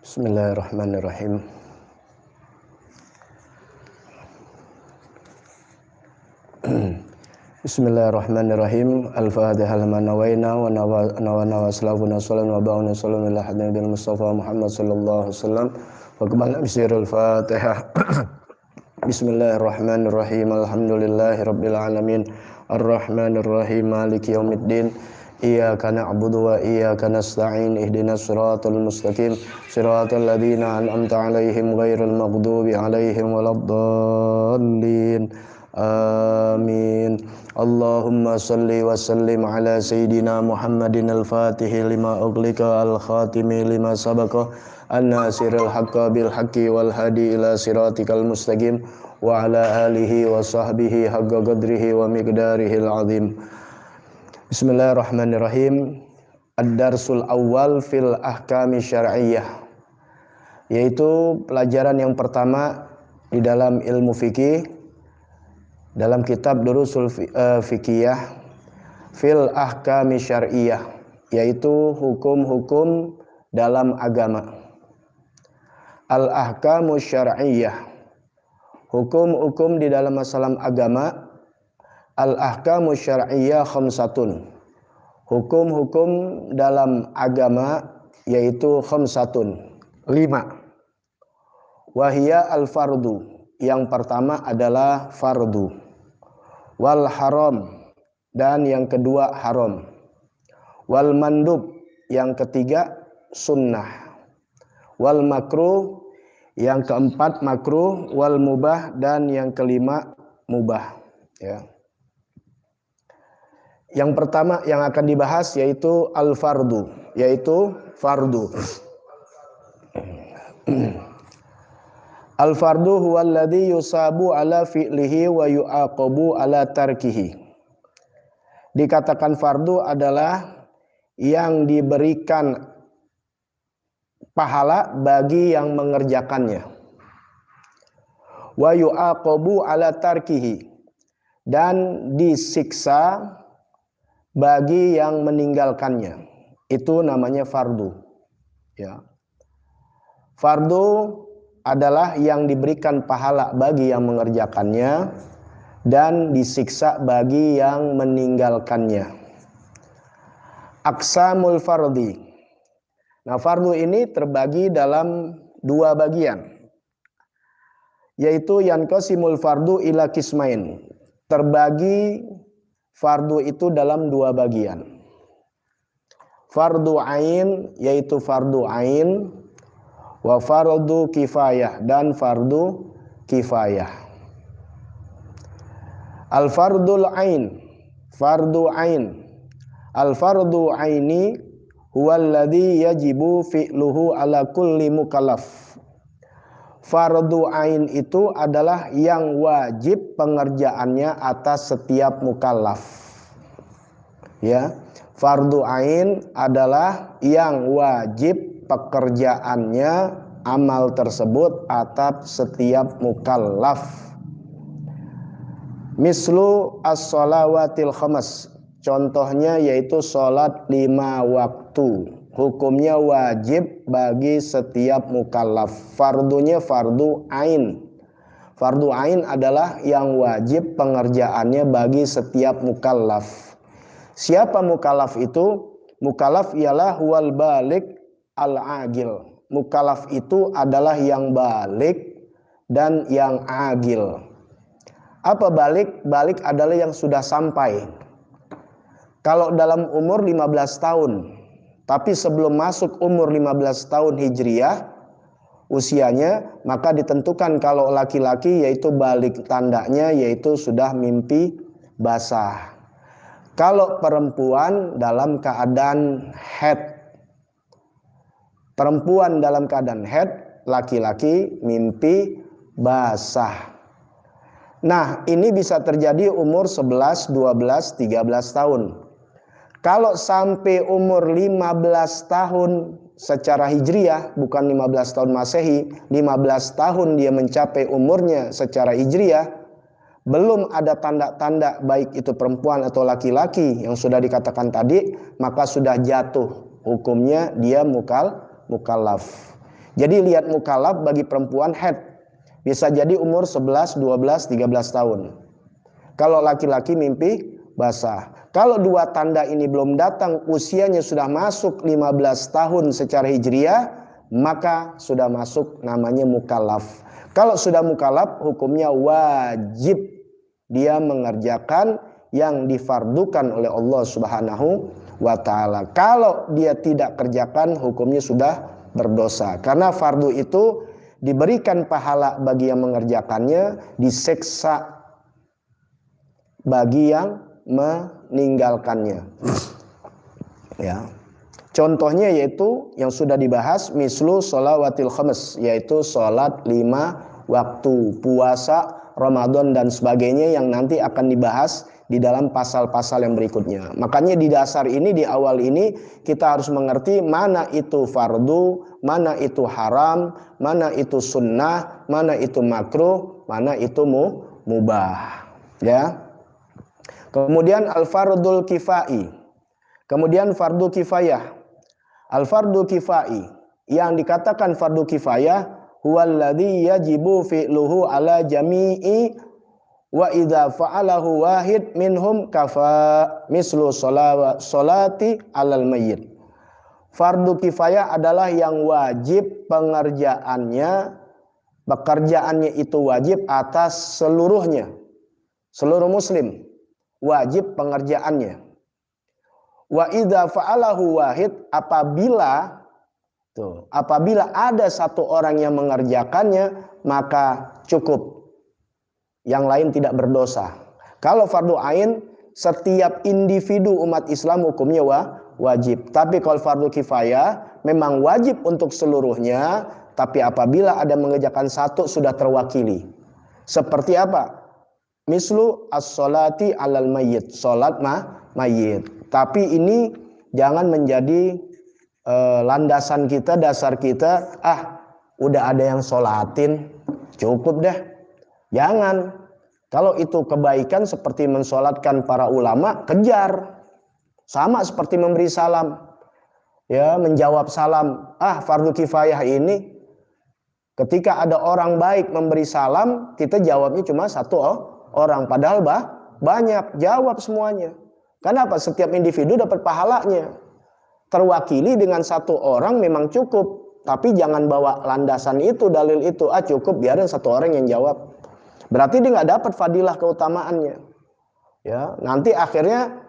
Bismillahirrahmanirrahim. Bismillahirrahmanirrahim. Al-Fatihah lima nawaina wa nawa salafuna salam wa ba'una salam ila hadnabil Mustafa Muhammad sallallahu alaihi wasallam wa qabala bisirul Fatihah. Bismillahirrahmanirrahim. Alhamdulillahi rabbil alamin. Ar-Rahmanirrahim. Maliki yaumiddin. Iyyaka na'budu wa iyyaka nasta'in. Ihdinas siratal mustaqim. Siratal ladzina an'amta 'alaihim ghairil maghdubi 'alaihim waladdallin. Amin. Allahumma salli wa sallim ala sayyidina Muhammadin al-Fatihi lima ughliqa al-khatimi lima sabaqa an-nasiril haqqi bil haqqi wal hadi ila siratikal mustaqim wa ala alihi wa sahbihi haqqa qadrihi wa miqdarihil azim. Bismillahirrahmanirrahim. Ad-darsul awal fil ahkami syar'iyyah, yaitu pelajaran yang pertama di dalam ilmu fikih dalam kitab Durusul Fiqhiyah fil ahkami syar'iyyah, yaitu hukum-hukum dalam agama. Al-ahkamu syar'iyyah, hukum-hukum di dalam masalah agama. Al-ahkamu syar'iyyah khamsatun, hukum-hukum dalam agama yaitu khamsatun, 5. Wahia al-fardu, yang pertama adalah fardu. Wal haram, dan yang kedua haram. Wal mandub, yang ketiga sunnah. Wal makruh, yang keempat makruh. Wal mubah, dan yang kelima mubah, ya. Yang pertama yang akan dibahas yaitu al-fardu, yaitu fardu. Al-fardu huwa alladhi yusabu ala fi'lihi wa yu'aqabu ala tarkihi. Dikatakan fardu adalah yang diberikan pahala bagi yang mengerjakannya. Wa yu'aqabu ala tarkihi, dan disiksa bagi yang meninggalkannya. Itu namanya fardu, ya. Fardu adalah yang diberikan pahala bagi yang mengerjakannya dan disiksa bagi yang meninggalkannya. Aqsamul fardi. Nah, fardu ini terbagi dalam 2 bagian, yaitu yanqasimul fardu ila qismain. Terbagi fardu itu dalam 2 bagian. Fardu ain, yaitu fardu ain, wa fardu kifayah, dan fardu kifayah. Al fardul ain, fardu ain. Al fardu aini huwa alladhi yajibu fi'luhu ala kulli mukallaf. Fardu ain itu adalah yang wajib pengerjaannya atas setiap mukallaf. Ya, fardu ain adalah yang wajib pekerjaannya, amal tersebut atas setiap mukallaf. Mislu as-shalawatil khamas, contohnya yaitu salat 5 waktu. Hukumnya wajib bagi setiap mukallaf. Fardunya fardu ain. Fardu ain adalah yang wajib pengerjaannya bagi setiap mukallaf. Siapa mukallaf itu? Mukallaf ialah huwal balik al-agil. Mukallaf itu adalah yang balik dan yang agil. Apa balik? Balik adalah yang sudah sampai. Kalau dalam umur 15 tahun, tapi sebelum masuk umur 15 tahun Hijriyah usianya, maka ditentukan kalau laki-laki yaitu balik tandanya yaitu sudah mimpi basah. Kalau perempuan dalam keadaan haid. Perempuan dalam keadaan haid, laki-laki mimpi basah. Nah, ini bisa terjadi umur 11, 12, 13 tahun. Kalau sampai umur 15 tahun secara hijriyah, bukan 15 tahun masehi, 15 tahun dia mencapai umurnya secara hijriyah, belum ada tanda-tanda baik itu perempuan atau laki-laki yang sudah dikatakan tadi, maka sudah jatuh hukumnya dia mukallaf. Jadi lihat mukallaf bagi perempuan haid bisa jadi umur 11, 12, 13 tahun. Kalau laki-laki mimpi basah. Kalau dua tanda ini belum datang, usianya sudah masuk 15 tahun secara hijriah, maka sudah masuk namanya mukallaf. Kalau sudah mukallaf, hukumnya wajib dia mengerjakan yang difardukan oleh Allah Subhanahu wa ta'ala. Kalau dia tidak kerjakan, hukumnya sudah berdosa. Karena fardu itu diberikan pahala bagi yang mengerjakannya, diseksa bagi yang meninggalkannya. Ya. Contohnya yaitu yang sudah dibahas mislu sholawatil khams, yaitu sholat 5 waktu, puasa Ramadan dan sebagainya yang nanti akan dibahas di dalam pasal-pasal yang berikutnya. Makanya di dasar ini, di awal ini kita harus mengerti mana itu fardu, mana itu haram, mana itu sunnah, mana itu makruh, mana itu mubah. Ya. Kemudian al-fardul kifai. Kemudian fardu kifayah. Al-fardu kifai, yang dikatakan fardu kifayah huwallazi yajibu fi'luhu ala jami'i wa idza fa'alahu wahid minhum kafa mislu sholati alal mayyit. Fardu kifayah adalah yang wajib pekerjaannya itu wajib atas seluruhnya, seluruh muslim wajib pengerjaannya. Wa idza fa'alahu wahid, apabila ada satu orang yang mengerjakannya maka cukup, yang lain tidak berdosa. Kalau fardu ain, setiap individu umat Islam hukumnya wajib. Tapi kalau fardu kifayah memang wajib untuk seluruhnya, tapi apabila ada mengerjakan satu sudah terwakili. Seperti apa? Mislu as-sholati alal mayyit, sholat mayyit. Tapi ini jangan menjadi landasan kita, dasar kita, udah ada yang sholatin, cukup deh. Jangan. Kalau itu kebaikan seperti mensolatkan para ulama, kejar. Sama seperti memberi salam. Ya, menjawab salam. Fardu kifayah ini, ketika ada orang baik memberi salam, kita jawabnya cuma satu orang. Padahal banyak, jawab semuanya. Kenapa? Setiap individu dapat pahalanya. Terwakili dengan satu orang memang cukup. Tapi jangan bawa landasan itu, dalil itu. Cukup, biarin satu orang yang jawab. Berarti dia nggak dapat fadilah keutamaannya. Ya, nanti akhirnya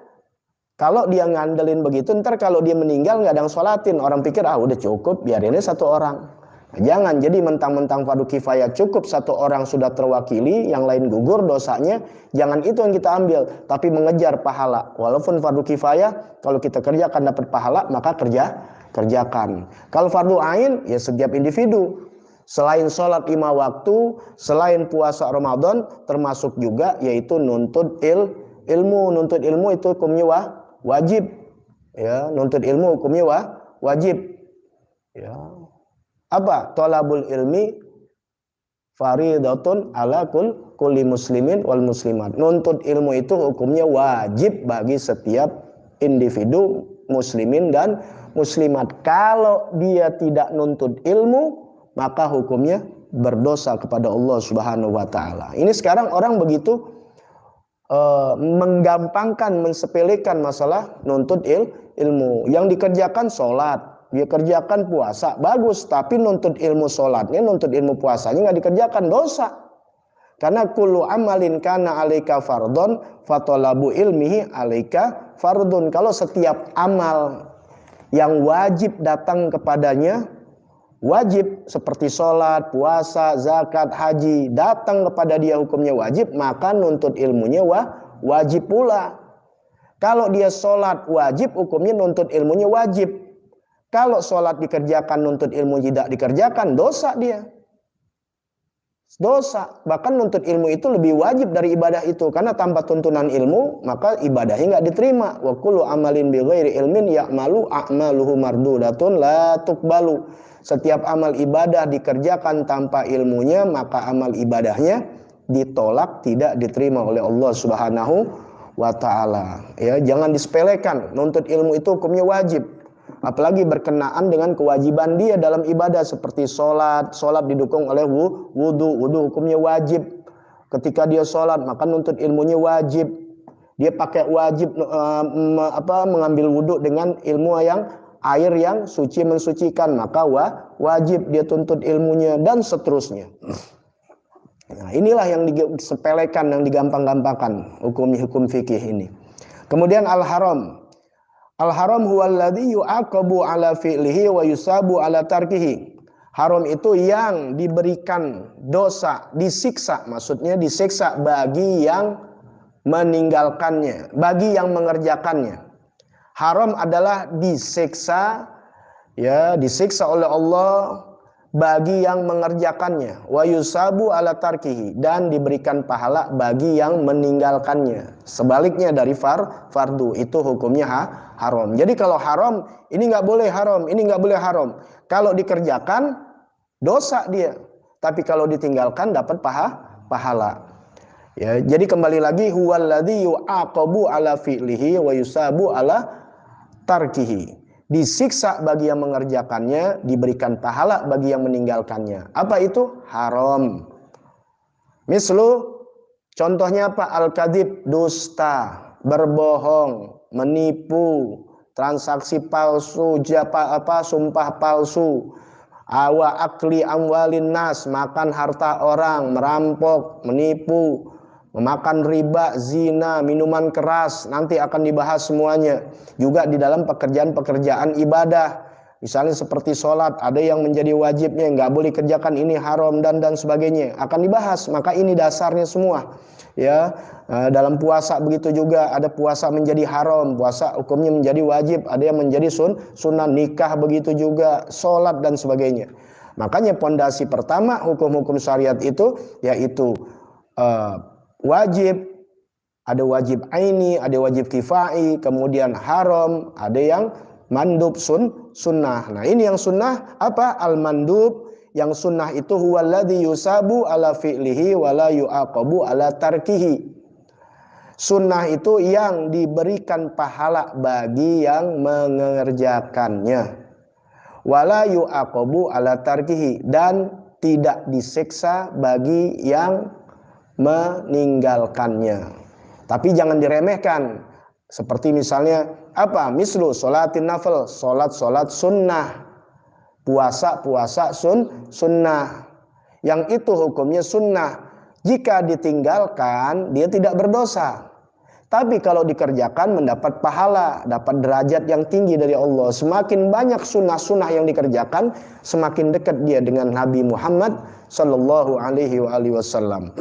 kalau dia ngandelin begitu, ntar kalau dia meninggal nggak ada yang sholatin, orang pikir udah cukup, biarinnya satu orang. Nah, jangan jadi mentang-mentang fardu kifayah cukup satu orang sudah terwakili, yang lain gugur dosanya. Jangan itu yang kita ambil, tapi mengejar pahala. Walaupun fardu kifayah, kalau kita kerjakan dapat pahala, maka kerjakan. Kalau fardu ain, ya setiap individu. Selain sholat 5 waktu, selain puasa Ramadan, termasuk juga yaitu nuntut ilmu. Nuntut ilmu itu hukumnya wajib. Ya, nuntut ilmu hukumnya wajib. Ya. Apa? Thalabul ilmi faridatun ala kulli muslimin wal muslimat. Nuntut ilmu itu hukumnya wajib bagi setiap individu muslimin dan muslimat. Kalau dia tidak nuntut ilmu, maka hukumnya berdosa kepada Allah Subhanahu wa ta'ala. Ini sekarang orang begitu menggampangkan, mensepelekan masalah nuntut ilmu. Yang dikerjakan sholat, dia kerjakan puasa, bagus. Tapi nuntut ilmu sholatnya, nuntut ilmu puasanya nggak dikerjakan, dosa. Karena kullu amalin kana alaika fardon fatolabu ilmihi alaika fardun. Kalau setiap amal yang wajib datang kepadanya, wajib seperti sholat, puasa, zakat, haji, datang kepada dia hukumnya wajib, maka nuntut ilmunya wajib pula. Kalau dia sholat wajib, hukumnya nuntut ilmunya wajib. Kalau sholat dikerjakan, nuntut ilmu tidak dikerjakan, dosa dia. Dosa. Bahkan nuntut ilmu itu lebih wajib dari ibadah itu. Karena tanpa tuntunan ilmu, maka ibadahnya nggak diterima. Wa kullu amalin bi ghairi ilmin ya'malu a'maluhu mardudatun la tuqbalu. Setiap amal ibadah dikerjakan tanpa ilmunya, maka amal ibadahnya ditolak, tidak diterima oleh Allah Subhanahu wa ta'ala. Ya, jangan disepelekan. Nuntut ilmu itu hukumnya wajib. apalagi berkenaan dengan kewajiban dia dalam ibadah seperti sholat didukung oleh wudu hukumnya wajib. Ketika dia sholat maka nuntut ilmunya wajib. Dia pakai wajib mengambil wudu dengan ilmu yang air yang suci mensucikan, maka wajib dia tuntut ilmunya dan seterusnya. Nah, inilah yang disepelekan, yang digampang-gampangkan hukum fikih ini. Kemudian al-haram. Al-haram huwallazi yu'aqabu ala fi'lihi wa yusabu ala tarkihi. Haram itu yang diberikan dosa, disiksa, maksudnya disiksa bagi yang meninggalkannya, bagi yang mengerjakannya. Haram adalah disiksa, ya, disiksa oleh Allah bagi yang mengerjakannya, wa yusabu ala tarkihi, dan diberikan pahala bagi yang meninggalkannya. Sebaliknya dari fardu, itu hukumnya haram. Jadi kalau haram, ini nggak boleh haram, ini nggak boleh haram. Kalau dikerjakan, dosa dia. Tapi kalau ditinggalkan, dapat pahala. Ya, jadi kembali lagi, huwallazi yu'aqabu ala fi'lihi wa yusabu ala tarkihi. Disiksa bagi yang mengerjakannya, diberikan pahala bagi yang meninggalkannya. Apa itu? Haram. Mislu, contohnya apa? Al-kadhib, dusta, berbohong, menipu, transaksi palsu, sumpah palsu, awa akli amwalin nas, makan harta orang, merampok, menipu, memakan riba, zina, minuman keras, nanti akan dibahas semuanya. Juga di dalam pekerjaan-pekerjaan ibadah, misalnya seperti sholat, ada yang menjadi wajibnya, nggak boleh kerjakan, ini haram dan sebagainya, akan dibahas. Maka ini dasarnya semua. Ya, dalam puasa begitu juga, ada puasa menjadi haram, puasa hukumnya menjadi wajib, ada yang menjadi sunnah, nikah begitu juga, sholat dan sebagainya. Makanya pondasi pertama hukum-hukum syariat itu yaitu wajib, ada wajib aini, ada wajib kifai, kemudian haram, ada yang mandub sunnah. Nah, ini yang sunnah apa? Al-mandub. Yang sunnah itu huwallazi yusabu ala fi'lihi wa la yu'aqabu ala tarkihi. Sunnah itu yang diberikan pahala bagi yang mengerjakannya. Wa la yu'aqabu ala tarkihi, dan tidak disiksa bagi yang meninggalkannya. Tapi jangan diremehkan. Seperti misalnya apa? Mislu sholatin nafil, sholat sunnah, puasa sunnah. Yang itu hukumnya sunnah. Jika ditinggalkan, dia tidak berdosa. Tapi kalau dikerjakan mendapat pahala, dapat derajat yang tinggi dari Allah. Semakin banyak sunnah-sunnah yang dikerjakan, semakin dekat dia dengan Nabi Muhammad sallallahu alaihi wasallam.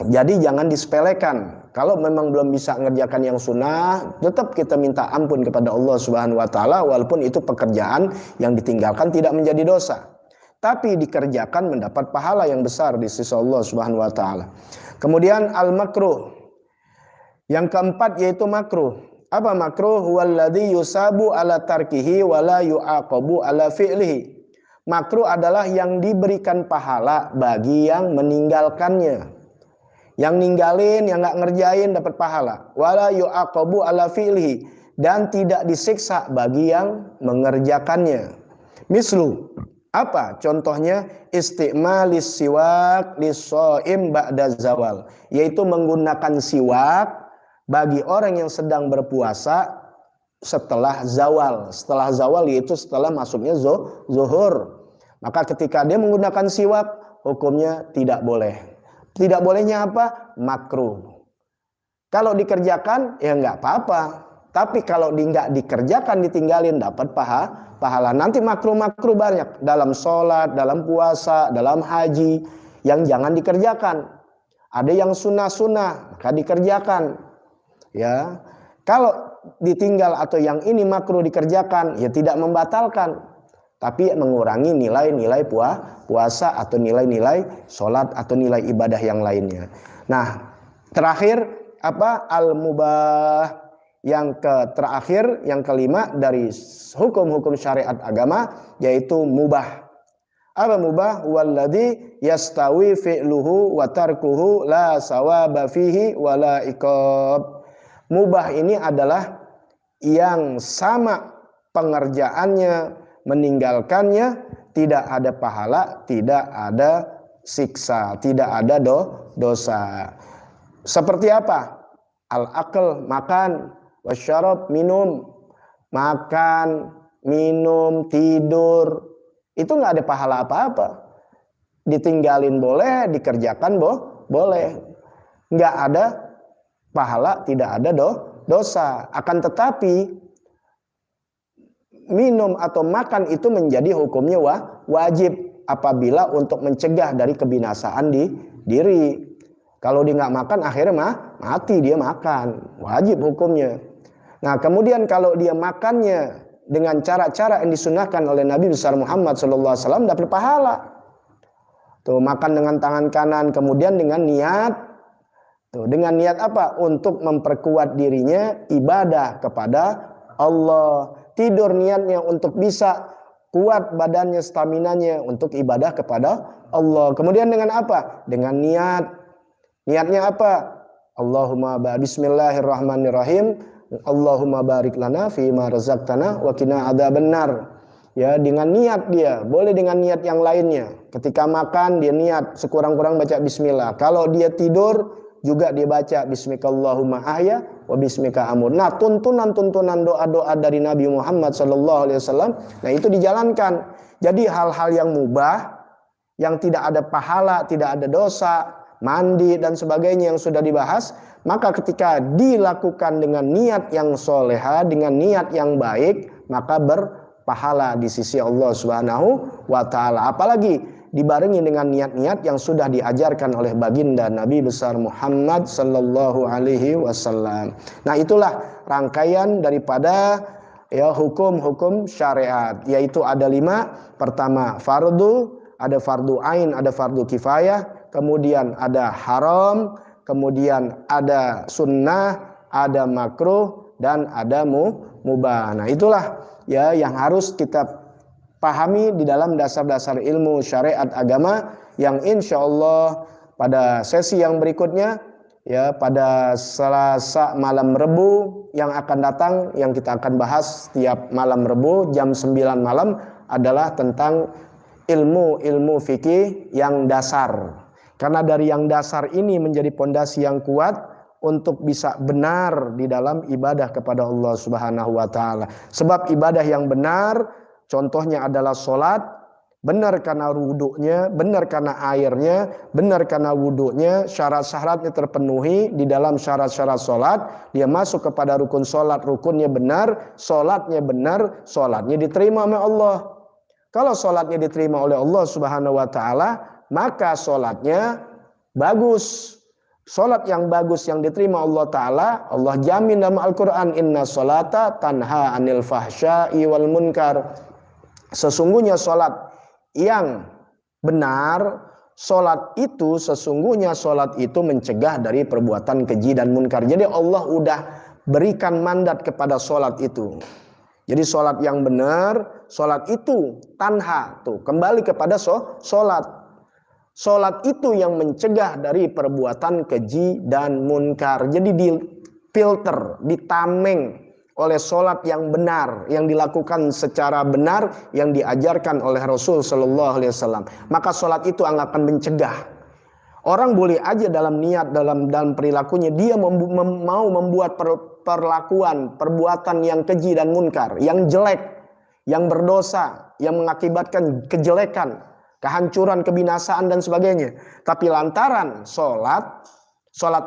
Jadi jangan disepelekan. Kalau memang belum bisa mengerjakan yang sunnah, tetap kita minta ampun kepada Allah Subhanahu wa taala, walaupun itu pekerjaan yang ditinggalkan tidak menjadi dosa. Tapi dikerjakan mendapat pahala yang besar di sisi Allah Subhanahu wa taala. Kemudian al-makruh. Yang keempat yaitu makruh. Apa makruh? Huwallazi yusabu ala tarkihi wa la yu'aqabu ala fi'lihi. Makruh adalah yang diberikan pahala bagi yang meninggalkannya. Yang ninggalin, yang nggak ngerjain dapat pahala. Wala yu'aqabu ala fi'lihi, dan tidak disiksa bagi yang mengerjakannya. Mislu, apa contohnya? Isti'malis siwak lis-shaim ba'da zawal, yaitu menggunakan siwak bagi orang yang sedang berpuasa setelah zawal. Setelah zawal yaitu setelah masuknya zuhur. Maka ketika dia menggunakan siwak, hukumnya tidak boleh. Tidak bolehnya apa? Makruh. Kalau dikerjakan ya nggak apa-apa. Tapi kalau nggak dikerjakan, ditinggalin, dapat pahala. Nanti makruh-makruh banyak dalam sholat, dalam puasa, dalam haji yang jangan dikerjakan. Ada yang sunnah-sunnah maka dikerjakan. Ya, kalau ditinggal atau yang ini makruh dikerjakan, ya tidak membatalkan, tapi mengurangi nilai-nilai puasa atau nilai-nilai sholat atau nilai ibadah yang lainnya. Nah, terakhir apa? Al-mubah. Yang terakhir, yang kelima dari hukum-hukum syariat agama yaitu mubah. Apa mubah? Walladzi yastawi fi'luhu wa tarkuhu la sawaba fihi wa la iqab. Mubah ini adalah yang sama pengerjaannya, meninggalkannya, tidak ada pahala, tidak ada siksa, tidak ada dosa. Seperti apa? Al-akal, makan, wasyarab, minum. Makan, minum, tidur, itu nggak ada pahala apa-apa. Ditinggalin boleh, dikerjakan boleh. Nggak ada pahala, tidak ada dosa. Akan tetapi minum atau makan itu menjadi hukumnya wajib apabila untuk mencegah dari kebinasaan di diri. Kalau dia nggak makan akhirnya mati, dia makan, wajib hukumnya. Nah, kemudian kalau dia makannya dengan cara-cara yang disunahkan oleh Nabi besar Muhammad SAW, dapat pahala. Tuh, makan dengan tangan kanan, kemudian dengan niat. Tuh, dengan niat apa? Untuk memperkuat dirinya ibadah kepada Allah. Tidur niatnya untuk bisa kuat badannya, staminanya untuk ibadah kepada Allah. Kemudian dengan apa? Dengan niat. Niatnya apa? Allahumma bismillahirrahmanirrahim. Allahumma barik lana fima razaqtana wa qina adzabannar. Ya, dengan niat dia, boleh dengan niat yang lainnya. Ketika makan dia niat sekurang-kurang baca bismillah. Kalau dia tidur juga dia baca bismikallahumma ahya wa bismika amut. Nah, tuntunan doa-doa dari Nabi Muhammad SAW, nah itu dijalankan. Jadi hal-hal yang mubah, yang tidak ada pahala, tidak ada dosa, mandi dan sebagainya yang sudah dibahas, maka ketika dilakukan dengan niat yang soleha, dengan niat yang baik, maka berpahala di sisi Allah Subhanahu wa Ta'ala. Apalagi dibarengi dengan niat-niat yang sudah diajarkan oleh baginda Nabi besar Muhammad sallallahu alaihi wasallam. Nah, itulah rangkaian daripada hukum-hukum syariat, yaitu ada 5. Pertama fardu, ada fardu ain, ada fardu kifayah, kemudian ada haram, kemudian ada sunnah, ada makruh, dan ada mubah. Nah, itulah yang harus kita pahami di dalam dasar-dasar ilmu syariat agama, yang insya Allah pada sesi yang berikutnya, pada Selasa malam Rebu yang akan datang, yang kita akan bahas setiap malam Rebu jam 9 malam adalah tentang ilmu fikih yang dasar. Karena dari yang dasar ini menjadi pondasi yang kuat untuk bisa benar di dalam ibadah kepada Allah Subhanahu wa Ta'ala. Sebab ibadah yang benar, contohnya adalah sholat, benar karena wudhunya, benar karena airnya, benar karena wudhunya, syarat-syaratnya terpenuhi. Di dalam syarat-syarat sholat, dia masuk kepada rukun sholat, rukunnya benar, sholatnya benar, sholatnya diterima oleh Allah. Kalau sholatnya diterima oleh Allah Subhanahu wa Ta'ala, maka sholatnya bagus. Sholat yang bagus yang diterima Allah Ta'ala, Allah jamin dalam Al-Quran, inna sholata tanha anil fahsya'i wal munkar. Sesungguhnya sholat yang benar, sholat itu sesungguhnya sholat itu mencegah dari perbuatan keji dan munkar. Jadi Allah udah berikan mandat kepada sholat itu. Jadi sholat yang benar, sholat itu tanha, tuh kembali kepada sholat. Sholat itu yang mencegah dari perbuatan keji dan munkar. Jadi difilter, ditameng oleh sholat yang benar, yang dilakukan secara benar, yang diajarkan oleh Rasul Sallallahu Alaihi Wasallam. Maka sholat itu akan mencegah. Orang boleh aja dalam niat, dalam perilakunya dia mau membuat perlakuan, perbuatan yang keji dan munkar, yang jelek, yang berdosa, yang mengakibatkan kejelekan, kehancuran, kebinasaan dan sebagainya. Tapi lantaran sholat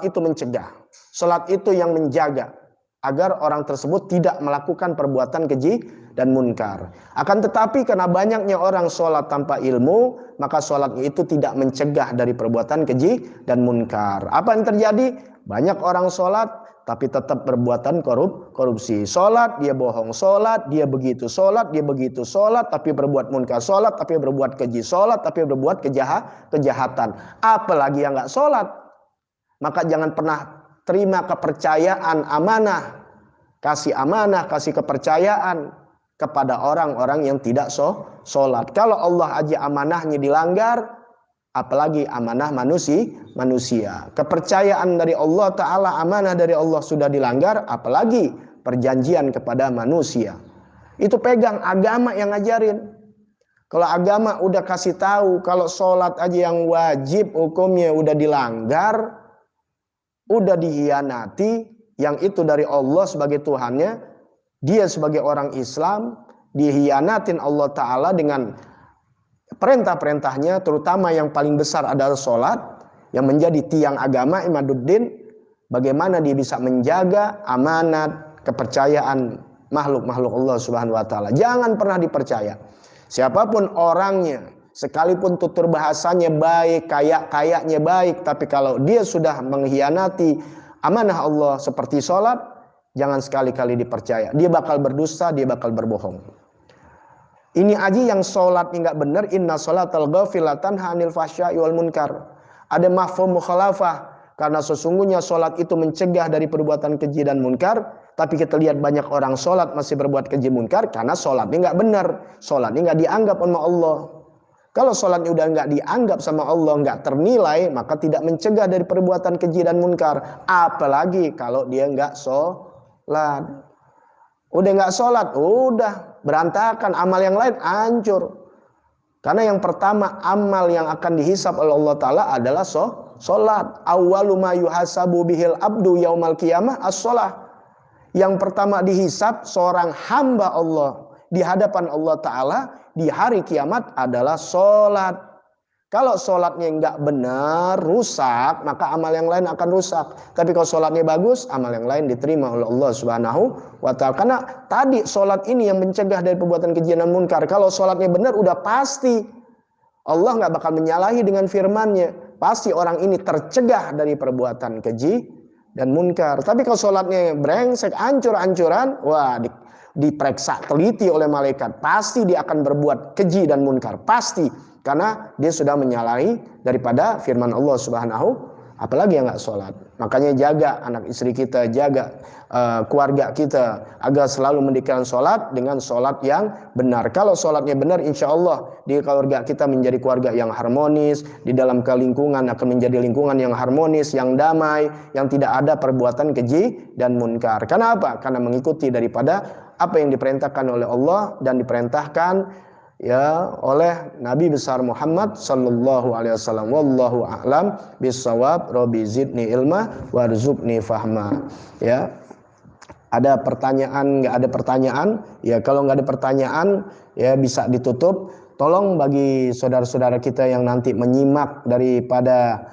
itu mencegah. Sholat itu yang menjaga agar orang tersebut tidak melakukan perbuatan keji dan munkar. Akan tetapi karena banyaknya orang sholat tanpa ilmu, maka sholatnya itu tidak mencegah dari perbuatan keji dan munkar. Apa yang terjadi? Banyak orang sholat tapi tetap perbuatan korupsi. Sholat dia bohong, sholat dia begitu, sholat dia begitu, sholat tapi berbuat munkar, sholat tapi berbuat keji, sholat tapi berbuat kejahatan. Apalagi yang nggak sholat. Maka jangan pernah terima kepercayaan amanah, kasih kepercayaan kepada orang-orang yang tidak sholat. Kalau Allah aja amanahnya dilanggar, apalagi amanah manusia. Kepercayaan dari Allah Ta'ala, amanah dari Allah sudah dilanggar, apalagi perjanjian kepada manusia. Itu pegang agama yang ngajarin. Kalau agama udah kasih tahu kalau sholat aja yang wajib hukumnya udah dilanggar, udah dihianati, yang itu dari Allah sebagai Tuhannya, dia sebagai orang Islam dihianatin Allah Ta'ala dengan perintah-perintahnya, terutama yang paling besar adalah sholat yang menjadi tiang agama imaduddin. Bagaimana dia bisa menjaga amanat kepercayaan makhluk-makhluk Allah Subhanahu wa Ta'ala. Jangan pernah dipercaya siapapun orangnya, sekalipun tutur bahasanya baik, kayaknya baik, tapi kalau dia sudah mengkhianati amanah Allah seperti sholat, jangan sekali-kali dipercaya. Dia bakal berdusta, dia bakal berbohong. Ini aja yang sholatnya nggak benar, inna sholatal ghafilatan hanil fahsya'i wal munkar. Ada mafhum mukhalafah, karena sesungguhnya sholat itu mencegah dari perbuatan keji dan munkar. Tapi kita lihat banyak orang sholat masih berbuat keji munkar karena sholatnya nggak benar, sholatnya nggak dianggap sama Allah. Kalau sholatnya udah nggak dianggap sama Allah, nggak ternilai, maka tidak mencegah dari perbuatan keji dan munkar. Apalagi kalau dia nggak sholat. Udah nggak sholat, udah berantakan, amal yang lain hancur. Karena yang pertama amal yang akan dihisab oleh Allah Ta'ala adalah sholat. Awwalu ma yuhasabu bihil abdu yaumal qiyamah as-sholah. Yang pertama dihisab seorang hamba Allah di hadapan Allah Ta'ala di hari kiamat adalah sholat. Kalau sholatnya nggak benar, rusak, maka amal yang lain akan rusak. Tapi kalau sholatnya bagus, amal yang lain diterima oleh Allah Subhanahu wa Ta'ala. Karena tadi sholat ini yang mencegah dari perbuatan keji dan munkar. Kalau sholatnya benar, udah pasti Allah nggak bakal menyalahi dengan firman-Nya. Pasti orang ini tercegah dari perbuatan keji dan munkar. Tapi kalau sholatnya brengsek, hancur-hancuran, wah diperiksa teliti oleh malaikat, pasti dia akan berbuat keji dan munkar, pasti, karena dia sudah menyalahi daripada firman Allah Subhanahu. Apalagi yang nggak sholat. Makanya jaga anak istri kita, jaga keluarga kita agar selalu mendirikan sholat dengan sholat yang benar. Kalau sholatnya benar, insya Allah di keluarga kita menjadi keluarga yang harmonis, di dalam kelingkungan akan menjadi lingkungan yang harmonis, yang damai, yang tidak ada perbuatan keji dan munkar. Karena apa? Karena mengikuti daripada apa yang diperintahkan oleh Allah dan diperintahkan oleh Nabi besar Muhammad sallallahu alaihi wasallam. Wallahu a'lam bissawab. Rabbi zidni ilma warzuqni fahma. Ya. Ada pertanyaan, nggak ada pertanyaan? Ya, kalau nggak ada pertanyaan ya bisa ditutup. Tolong bagi saudara-saudara kita yang nanti menyimak daripada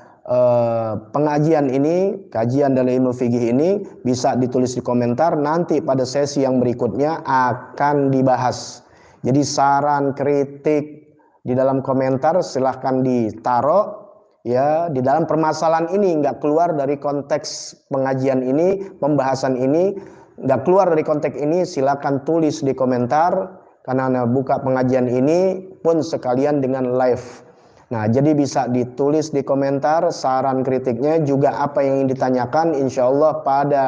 pengajian ini, kajian dalam ilmu fikih ini, bisa ditulis di komentar. Nanti pada sesi yang berikutnya akan dibahas. Jadi saran, kritik di dalam komentar silahkan ditaruh ya. Di dalam permasalahan ini nggak keluar dari konteks pengajian ini, pembahasan ini nggak keluar dari konteks ini, silahkan tulis di komentar. Karena Anda buka pengajian ini pun sekalian dengan live. Nah, jadi bisa ditulis di komentar saran kritiknya, juga apa yang ingin ditanyakan. Insya Allah pada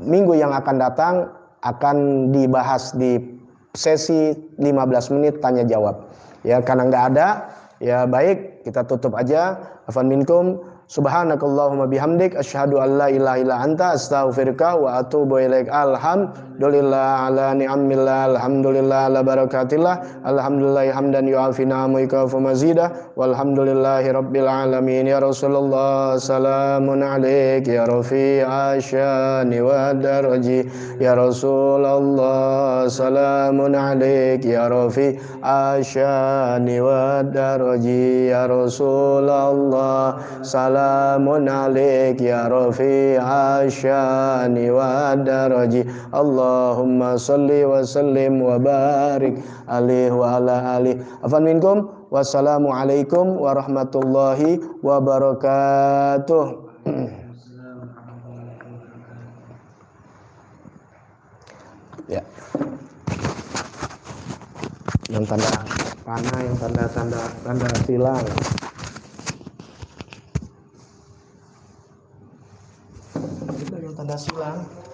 minggu yang akan datang akan dibahas di sesi 15 menit tanya jawab. Ya, karena nggak ada, ya baik, kita tutup aja. Afan minkum, subhanakallahumma bihamdik, asyhadu an la ilaha illa anta, astaghfiruka wa atubu ilaik. Alhamdulillah ala ni'amillah, alhamdulillah ala barakatillah, alhamdulillah hamdan yu'afina mu'ikafu mazidah, walhamdulillahi rabbil alamin. Ya Rasulullah, salamun alaik ya rafi'a syani wa daraji. Ya Rasulullah, salamun alaik ya rafi'a syani wa daraji. Ya Rasulullah, salamun alaik ya rafi'a syani wa daraji. Allahumma salli wa sallim wa barik alaihi wa ala alihi. Afan minkum, wassalamualaikum warahmatullahi wabarakatuh. Ya. Yang tanda panah, yang tanda silang. Itu yang tanda silang.